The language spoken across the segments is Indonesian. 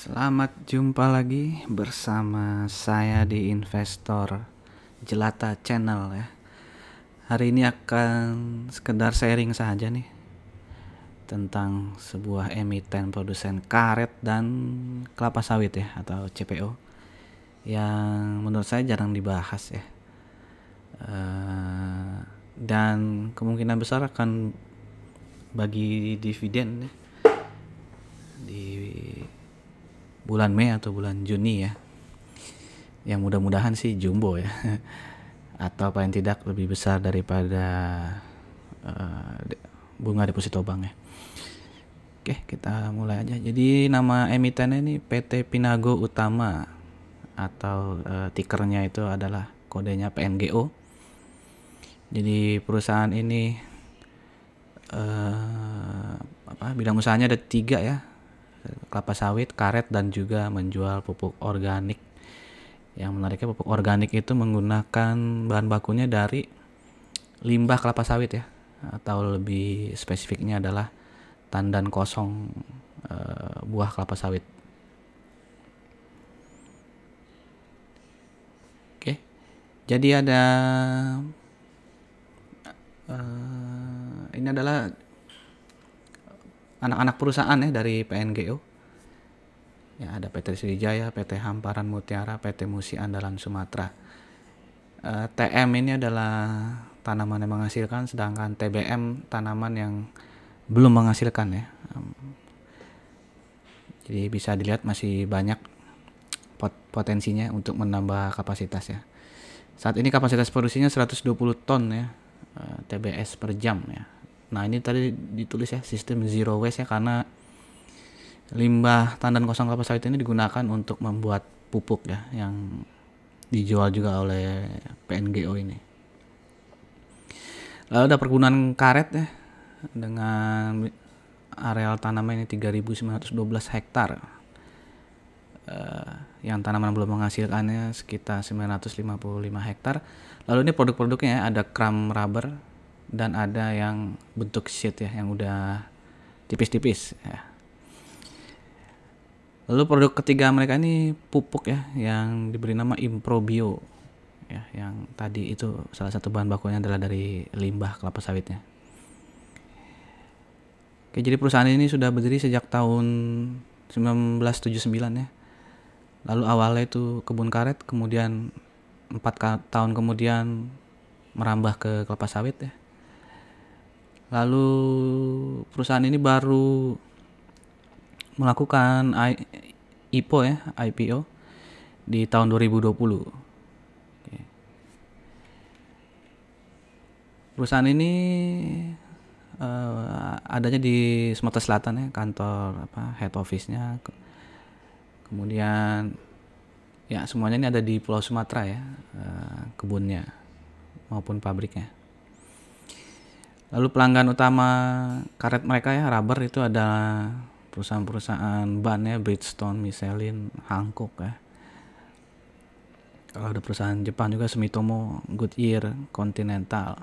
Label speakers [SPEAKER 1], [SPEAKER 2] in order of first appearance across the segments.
[SPEAKER 1] Selamat jumpa lagi bersama saya di Investor Jelata Channel ya. Hari ini akan sekedar sharing saja nih tentang sebuah emiten produsen karet dan kelapa sawit ya, atau CPO, yang menurut saya jarang dibahas ya. Dan kemungkinan besar akan bagi dividen ya di bulan Mei atau bulan Juni ya. Yang mudah-mudahan sih jumbo ya. Atau paling tidak lebih besar daripada bunga deposito bank ya. Oke, kita mulai aja. Jadi nama emitennya ini PT Pinago Utama, atau tikernya itu adalah kodenya PNGO. Jadi perusahaan ini bidang usahanya ada 3 ya: kelapa sawit, karet, dan juga menjual pupuk organik. Yang menariknya, pupuk organik itu menggunakan bahan bakunya dari limbah kelapa sawit ya, atau lebih spesifiknya adalah tandan kosong buah kelapa sawit. Oke, jadi ada ini adalah anak-anak perusahaan ya dari PNGO. Ya, ada PT Sriwijaya, PT Hamparan Mutiara, PT Musi Andalan Sumatera. TM ini adalah tanaman yang menghasilkan, sedangkan TBM tanaman yang belum menghasilkan ya. Jadi bisa dilihat masih banyak potensinya untuk menambah kapasitas ya. Saat ini kapasitas produksinya 120 ton ya, TBS per jam ya. Nah, ini tadi ditulis ya sistem zero waste ya, karena limbah tandan kosong kelapa sawit ini digunakan untuk membuat pupuk ya, yang dijual juga oleh PNGO ini. Lalu ada perkebunan karet ya, dengan areal tanaman ini 3.912 hektar. Yang tanaman belum menghasilkannya sekitar 955 hektar. Lalu ini produk-produknya ya, ada cram rubber dan ada yang bentuk sheet ya, yang udah tipis-tipis ya. Lalu produk ketiga mereka ini pupuk ya, yang diberi nama Improbio ya, yang tadi itu salah satu bahan bakunya adalah dari limbah kelapa sawitnya. Oke, jadi perusahaan ini sudah berdiri sejak tahun 1979 ya. Lalu awalnya itu kebun karet, kemudian 4 tahun kemudian merambah ke kelapa sawit ya. Lalu perusahaan ini baru melakukan IPO ya, IPO di tahun 2020. Oke. Perusahaan ini adanya di Sumatera Selatan ya, kantor head office-nya. Kemudian ya semuanya ini ada di Pulau Sumatera ya, kebunnya maupun pabriknya. Lalu pelanggan utama karet mereka ya, rubber, itu adalah perusahaan-perusahaan ban ya, Bridgestone, Michelin, Hankook ya. Kalau ada perusahaan Jepang juga, Sumitomo, Goodyear, Continental.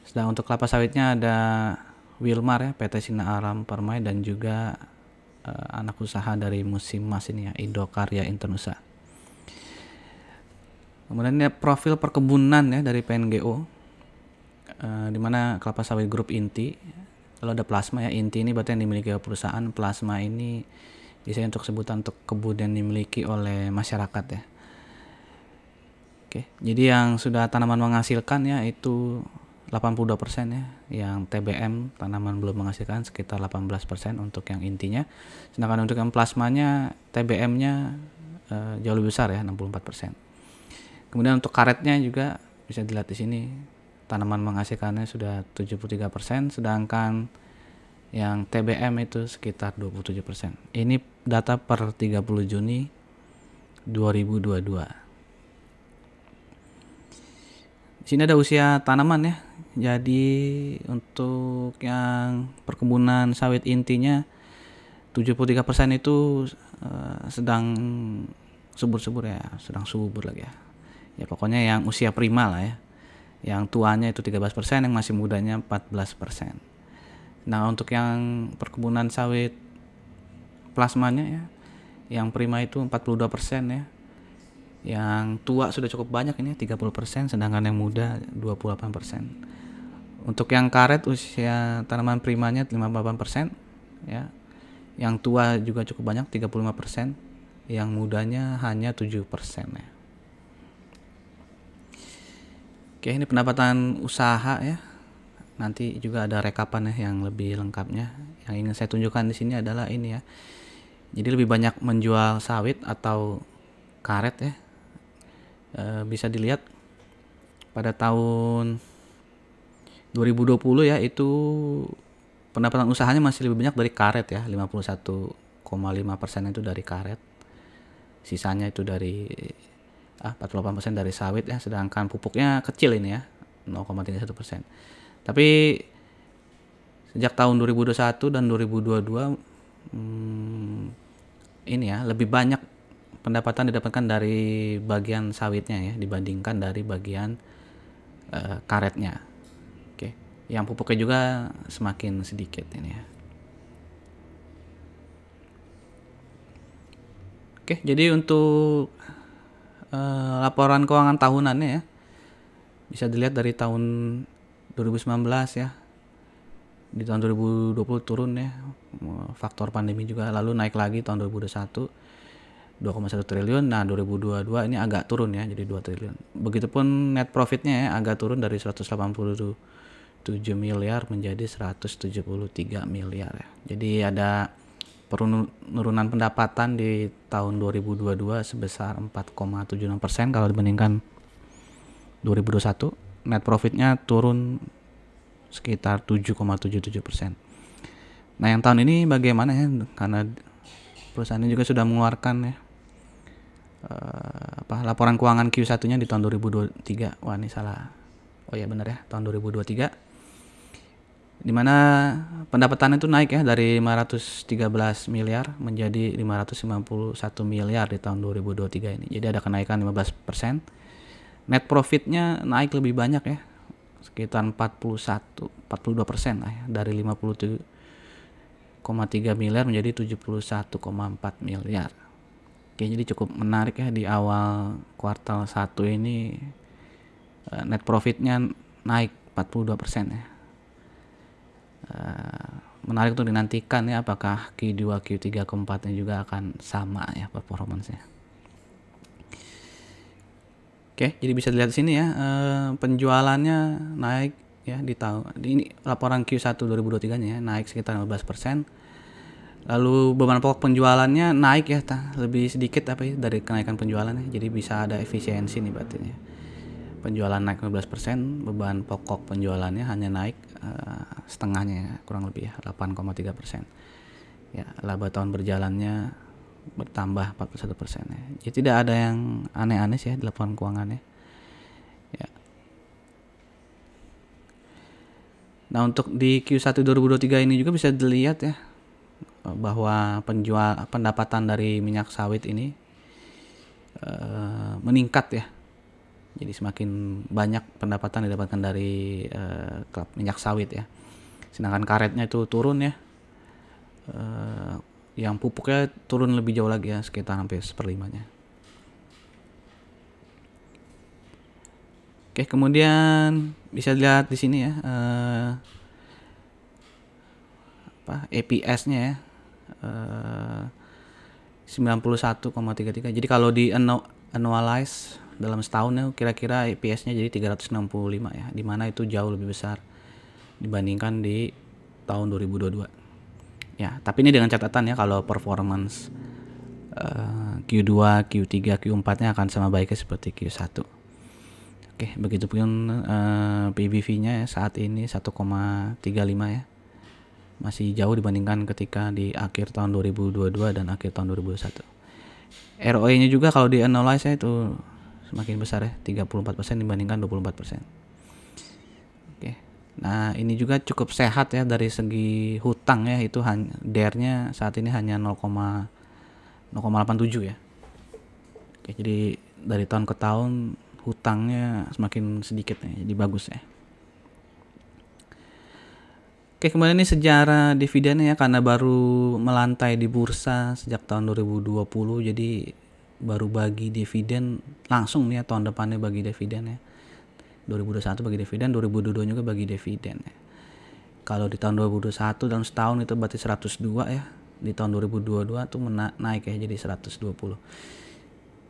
[SPEAKER 1] Sedang untuk kelapa sawitnya ada Wilmar ya, PT Sina Alam Permai, dan juga anak usaha dari musim mas ini ya, Indokarya Internusa. Kemudian ya, profil perkebunan ya dari PNGO, di mana kelapa sawit grup inti. Lalu ada plasma ya, inti ini berarti yang dimiliki oleh perusahaan, plasma ini biasanya untuk sebutan untuk kebun yang dimiliki oleh masyarakat ya. Oke, jadi yang sudah tanaman menghasilkan ya itu 82% ya, yang TBM tanaman belum menghasilkan sekitar 18% untuk yang intinya. Sedangkan untuk yang plasmanya, TBM-nya jauh lebih besar ya, 64%. Kemudian untuk karetnya juga bisa dilihat di sini, tanaman menghasilkannya sudah 73%, sedangkan yang TBM itu sekitar 27%. Ini data per 30 Juni 2022. Di sini ada usia tanaman ya. Jadi untuk yang perkebunan sawit intinya 73% itu sedang subur-subur ya, sedang subur lagi ya. Ya pokoknya yang usia prima lah ya. Yang tuanya itu 13%, yang masih mudanya 14%. Nah, untuk yang perkebunan sawit plasmanya ya, Yang prima itu 42% ya. Yang tua sudah cukup banyak ini 30%, sedangkan yang muda 28%. Untuk yang karet usia tanaman primanya 58% ya. Yang tua juga cukup banyak 35%, yang mudanya hanya 7% ya. Oke, ini pendapatan usaha ya. Nanti juga ada rekapan ya yang lebih lengkapnya. Yang ingin saya tunjukkan di sini adalah ini ya. Jadi lebih banyak menjual sawit atau karet ya. Bisa dilihat pada tahun 2020 ya, itu pendapatan usahanya masih lebih banyak dari karet ya, 51,5% itu dari karet. Sisanya itu dari 48% dari sawit ya, sedangkan pupuknya kecil ini ya, 0,31%. Tapi sejak tahun 2021 dan 2022 ini ya, lebih banyak pendapatan didapatkan dari bagian sawitnya ya dibandingkan dari bagian karetnya. Oke, yang pupuknya juga semakin sedikit ini ya. Oke, jadi untuk laporan keuangan tahunannya ya, bisa dilihat dari tahun 2019 ya, di tahun 2020 turun ya, faktor pandemi juga, lalu naik lagi tahun 2021 2,1 triliun. Nah 2022 ini agak turun ya, jadi 2 triliun. Begitupun net profitnya ya, agak turun dari 187 miliar menjadi 173 miliar ya. Jadi ada penurunan pendapatan di tahun 2022 sebesar 4,76% kalau dibandingkan 2021. Net profitnya turun sekitar 7,77%. Nah yang tahun ini bagaimana ya, karena perusahaan ini juga sudah mengeluarkan ya laporan keuangan Q1 nya di tahun 2023. Wah ini salah, oh ya benar ya, tahun 2023, dimana pendapatan itu naik ya dari 513 miliar menjadi 591 miliar di tahun 2023 ini. Jadi ada kenaikan 15%. Net profitnya naik lebih banyak ya, sekitar 42% lah ya, dari 57,3 miliar menjadi 71,4 miliar. Oke, jadi cukup menarik ya, di awal kuartal 1 ini net profitnya naik 42% ya. Menarik untuk dinantikan ya, apakah Q2, Q3, Q4 nya juga akan sama ya performance-nya. Oke, jadi bisa dilihat di sini ya, penjualannya naik ya di tahun ini, laporan Q1 2023 nya ya, naik sekitar 15%. Lalu beban pokok penjualannya naik ya, lebih sedikit tapi dari kenaikan penjualannya. Jadi bisa ada efisiensi nih berarti ya. Penjualan naik 15%, beban pokok penjualannya hanya naik setengahnya ya, kurang lebih ya, 8,3%. Ya, laba tahun berjalannya bertambah 41% ya. Jadi tidak ada yang aneh-aneh sih ya di laporan keuangannya. Ya. Nah, untuk di Q1 2023 ini juga bisa dilihat ya, bahwa pendapatan dari minyak sawit ini meningkat ya. Jadi semakin banyak pendapatan didapatkan dari minyak sawit ya. Sedangkan karetnya itu turun ya. Yang pupuknya turun lebih jauh lagi ya, sekitar hampir 1/5-nya. Oke, kemudian bisa dilihat di sini ya, EPS-nya ya, 91,33. Jadi kalau di annualize dalam setahun ya, kira-kira EPS-nya jadi 365 ya, dimana itu jauh lebih besar dibandingkan di tahun 2022 ya. Tapi ini dengan catatan ya, kalau performance Q2, Q3, Q4-nya akan sama baiknya seperti Q1. Oke, begitupun PBV-nya ya, saat ini 1,35 ya, masih jauh dibandingkan ketika di akhir tahun 2022 dan akhir tahun 2021. ROE-nya juga kalau di analyze itu semakin besar ya, 34% dibandingkan 24%. Oke. Nah, ini juga cukup sehat ya dari segi hutang ya, itu DER-nya saat ini hanya 0,87 ya. Oke, jadi dari tahun ke tahun hutangnya semakin sedikit ya, jadi bagus ya. Oke, kemudian ini sejarah dividennya ya, karena baru melantai di bursa sejak tahun 2020, jadi baru bagi dividen langsung nih ya, tahun depannya bagi dividen ya. 2021 bagi dividen, 2022 juga bagi dividen ya. Kalau di tahun 2021 dalam setahun itu berarti 102 ya. Di tahun 2022 tuh naik ya jadi 120.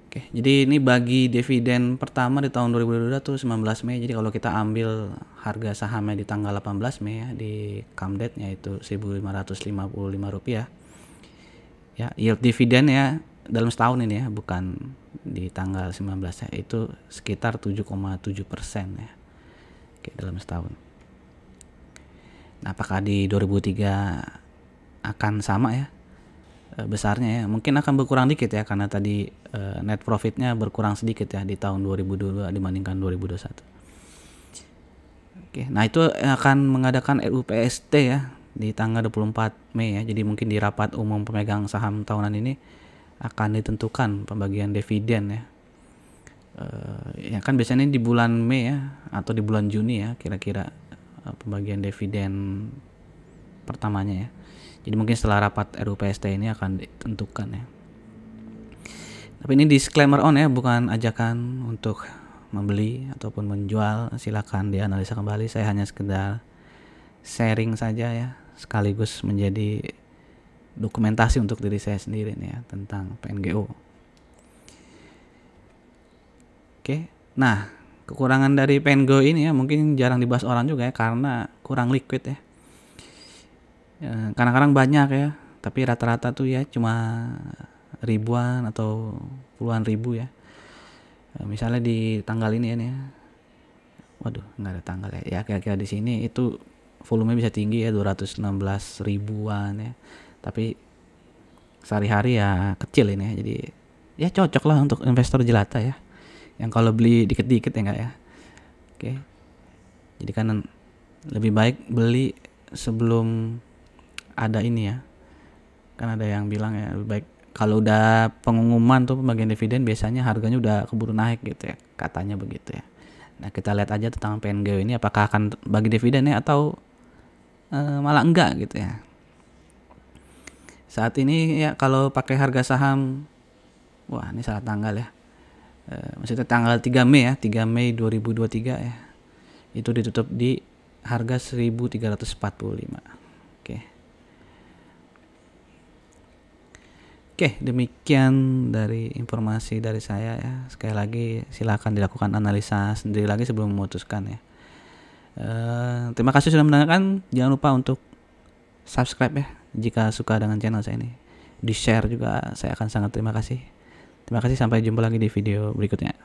[SPEAKER 1] Oke, jadi ini bagi dividen pertama di tahun 2022 tuh 19 Mei. Jadi kalau kita ambil harga sahamnya di tanggal 18 Mei ya, di CAMDET-nya itu Rp1.555. Ya, yield dividen ya dalam setahun ini ya, bukan di tanggal 19 ya, itu sekitar 7,7% ya. Oke, dalam setahun. Nah, apakah di 2003 akan sama ya besarnya ya? Mungkin akan berkurang dikit ya, karena tadi net profitnya berkurang sedikit ya di tahun 2022 dibandingkan 2021. Oke, nah itu akan mengadakan RUPST ya di tanggal 24 Mei ya. Jadi mungkin di rapat umum pemegang saham tahunan ini akan ditentukan pembagian dividen ya. Ya kan biasanya di bulan Mei ya atau di bulan Juni ya kira-kira pembagian dividen pertamanya ya. Jadi mungkin setelah rapat RUPST ini akan ditentukan ya. Tapi ini disclaimer on ya, bukan ajakan untuk membeli ataupun menjual. Silakan dianalisa kembali. Saya hanya sekedar sharing saja ya, sekaligus menjadi dokumentasi untuk diri saya sendiri nih ya tentang PNGO. Oke. Nah, kekurangan dari PNGO ini ya mungkin jarang dibahas orang juga ya, karena kurang liquid ya. Kadang-kadang banyak ya, tapi rata-rata tuh ya cuma ribuan atau puluhan ribu ya. Misalnya di tanggal ini ya, waduh nggak ada tanggal ya, kira-kira di sini itu volume bisa tinggi ya 216 ribuan ya, tapi sehari-hari ya kecil ini ya, jadi ya cocok lah untuk investor jelata ya, yang kalau beli dikit-dikit ya enggak ya. Oke, jadi kan lebih baik beli sebelum ada ini ya, kan ada yang bilang ya lebih baik kalau udah pengumuman tuh pembagian dividen biasanya harganya udah keburu naik gitu ya, katanya begitu ya. Nah kita lihat aja tentang PNGO ini apakah akan bagi dividen ya atau malah enggak gitu ya. Saat ini ya kalau pakai harga saham, wah ini salah tanggal ya, maksudnya tanggal 3 Mei ya, 3 Mei 2023 ya, itu ditutup di harga 1345. Oke, demikian dari informasi dari saya ya. Sekali lagi silakan dilakukan analisa sendiri lagi sebelum memutuskan ya. Terima kasih sudah mendengarkan. Jangan lupa untuk subscribe ya jika suka dengan channel saya ini. Di share juga saya akan sangat terima kasih. Terima kasih, sampai jumpa lagi di video berikutnya.